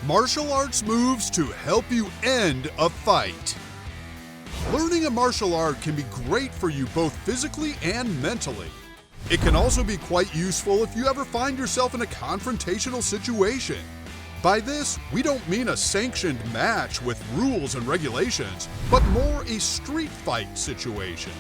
Martial arts moves to help you end a fight. Learning a martial art can be great for you both physically and mentally. It can also be quite useful if you ever find yourself in a confrontational situation. By this, we don't mean a sanctioned match with rules and regulations, but more a street fight situation.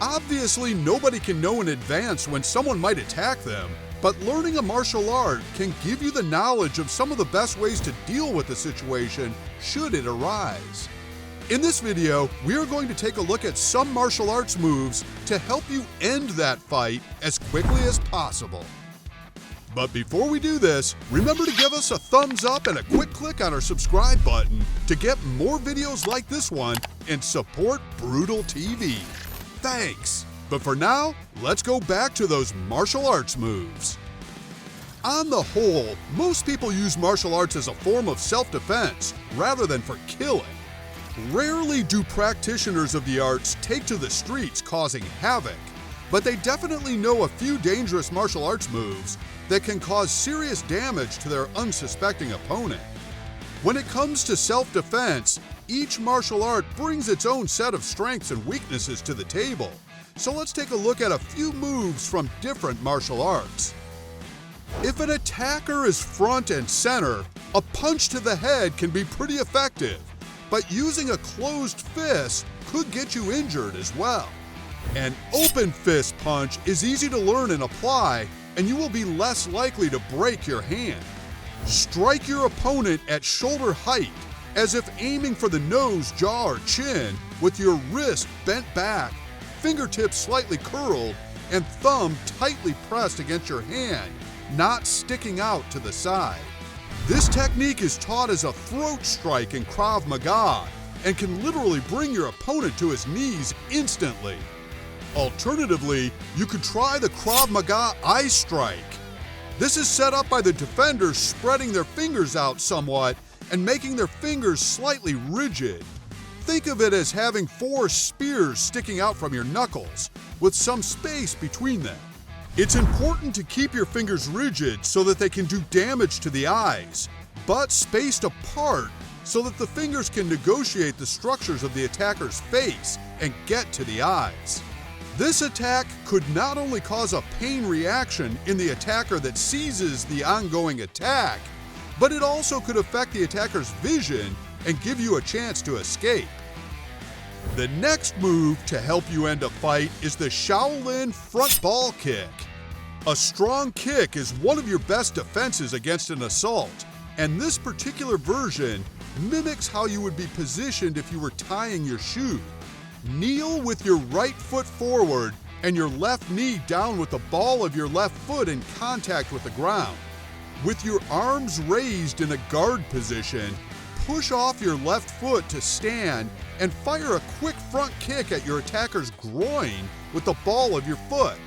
Obviously, nobody can know in advance when someone might attack them, but learning a martial art can give you the knowledge of some of the best ways to deal with the situation should it arise. In this video, we are going to take a look at some martial arts moves to help you end that fight as quickly as possible. But before we do this, remember to give us a thumbs up and a quick click on our subscribe button to get more videos like this one and support Brutal TV. Thanks! But for now, let's go back to those martial arts moves. On the whole, most people use martial arts as a form of self-defense rather than for killing. Rarely do practitioners of the arts take to the streets causing havoc, but they definitely know a few dangerous martial arts moves that can cause serious damage to their unsuspecting opponent. When it comes to self-defense, each martial art brings its own set of strengths and weaknesses to the table. So let's take a look at a few moves from different martial arts. If an attacker is front and center, a punch to the head can be pretty effective, but using a closed fist could get you injured as well. An open fist punch is easy to learn and apply, and you will be less likely to break your hand. Strike your opponent at shoulder height, as if aiming for the nose, jaw, or chin, with your wrist bent back, fingertips slightly curled, and thumb tightly pressed against your hand, not sticking out to the side. This technique is taught as a throat strike in Krav Maga and can literally bring your opponent to his knees instantly. Alternatively, you could try the Krav Maga eye strike. This is set up by the defenders spreading their fingers out somewhat and making their fingers slightly rigid. Think of it as having 4 spears sticking out from your knuckles, with some space between them. It's important to keep your fingers rigid so that they can do damage to the eyes, but spaced apart so that the fingers can negotiate the structures of the attacker's face and get to the eyes. This attack could not only cause a pain reaction in the attacker that seizes the ongoing attack, but it also could affect the attacker's vision and give you a chance to escape. The next move to help you end a fight is the Shaolin front ball kick. A strong kick is one of your best defenses against an assault, and this particular version mimics how you would be positioned if you were tying your shoe. Kneel with your right foot forward and your left knee down with the ball of your left foot in contact with the ground. With your arms raised in a guard position, push off your left foot to stand and fire a quick front kick at your attacker's groin with the ball of your foot.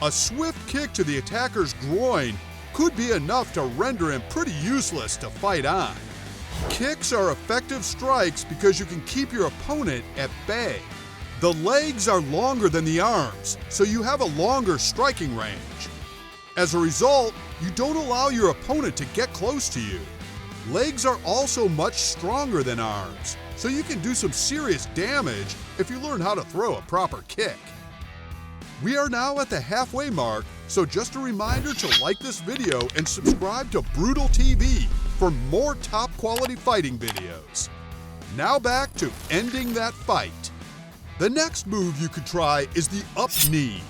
A swift kick to the attacker's groin could be enough to render him pretty useless to fight on. Kicks are effective strikes because you can keep your opponent at bay. The legs are longer than the arms, so you have a longer striking range. As a result, you don't allow your opponent to get close to you. Legs are also much stronger than arms, so you can do some serious damage if you learn how to throw a proper kick. We are now at the halfway mark, so just a reminder to like this video and subscribe to Brutal TV for more top quality fighting videos. Now back to ending that fight. The next move you could try is the up knee.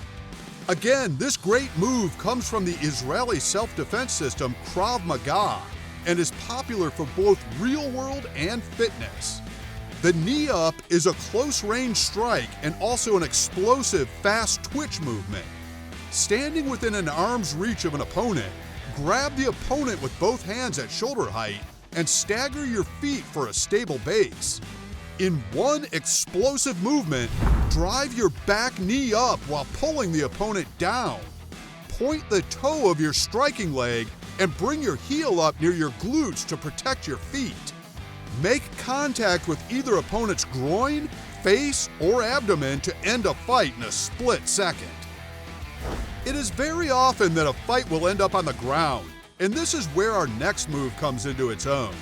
Again, this great move comes from the Israeli self-defense system Krav Maga and is popular for both real world and fitness. The knee up is a close-range strike and also an explosive, fast twitch movement. Standing within an arm's reach of an opponent, grab the opponent with both hands at shoulder height and stagger your feet for a stable base. In one explosive movement, drive your back knee up while pulling the opponent down. Point the toe of your striking leg and bring your heel up near your glutes to protect your feet. Make contact with either opponent's groin, face, or abdomen to end a fight in a split second. It is very often that a fight will end up on the ground, and this is where our next move comes into its own.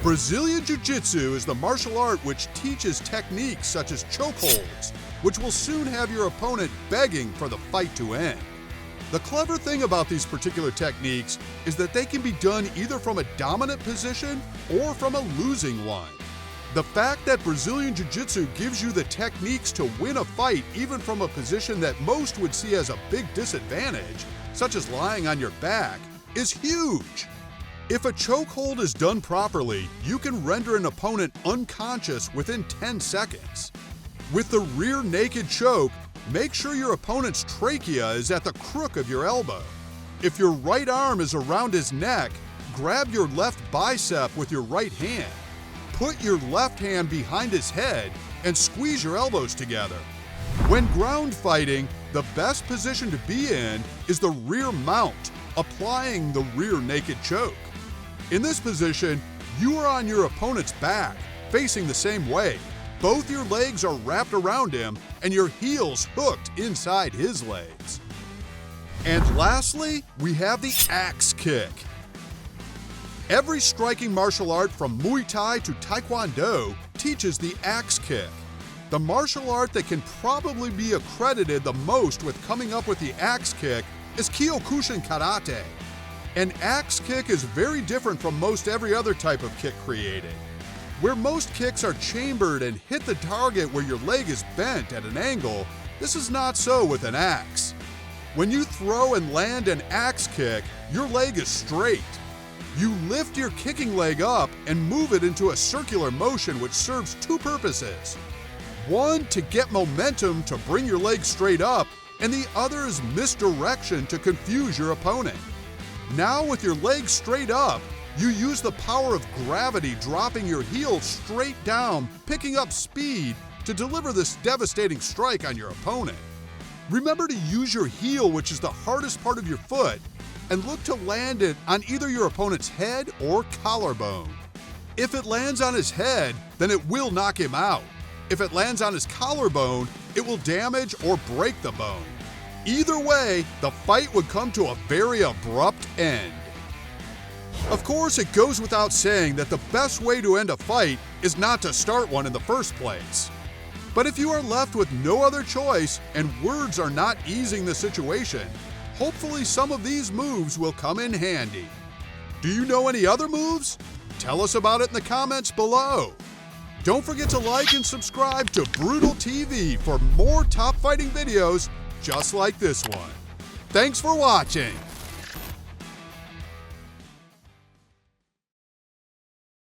Brazilian Jiu-Jitsu is the martial art which teaches techniques such as chokeholds, which will soon have your opponent begging for the fight to end. The clever thing about these particular techniques is that they can be done either from a dominant position or from a losing one. The fact that Brazilian Jiu-Jitsu gives you the techniques to win a fight even from a position that most would see as a big disadvantage, such as lying on your back, is huge. If a chokehold is done properly, you can render an opponent unconscious within 10 seconds. With the rear naked choke, make sure your opponent's trachea is at the crook of your elbow. If your right arm is around his neck, grab your left bicep with your right hand. Put your left hand behind his head and squeeze your elbows together. When ground fighting, the best position to be in is the rear mount, applying the rear naked choke. In this position, you are on your opponent's back, facing the same way. Both your legs are wrapped around him and your heels hooked inside his legs. And lastly, we have the axe kick. Every striking martial art from Muay Thai to Taekwondo teaches the axe kick. The martial art that can probably be accredited the most with coming up with the axe kick is Kyokushin Karate. An axe kick is very different from most every other type of kick created. Where most kicks are chambered and hit the target where your leg is bent at an angle, this is not so with an axe. When you throw and land an axe kick, your leg is straight. You lift your kicking leg up and move it into a circular motion which serves two purposes. One, to get momentum to bring your leg straight up, and the other is misdirection to confuse your opponent. Now with your leg straight up, you use the power of gravity dropping your heel straight down, picking up speed to deliver this devastating strike on your opponent. Remember to use your heel, which is the hardest part of your foot, and look to land it on either your opponent's head or collarbone. If it lands on his head, then it will knock him out. If it lands on his collarbone, it will damage or break the bone. Either way, the fight would come to a very abrupt end. Of course, it goes without saying that the best way to end a fight is not to start one in the first place. But if you are left with no other choice and words are not easing the situation, hopefully some of these moves will come in handy. Do you know any other moves? Tell us about it in the comments below. Don't forget to like and subscribe to Brutal TV for more top fighting videos just like this one. Thanks for watching.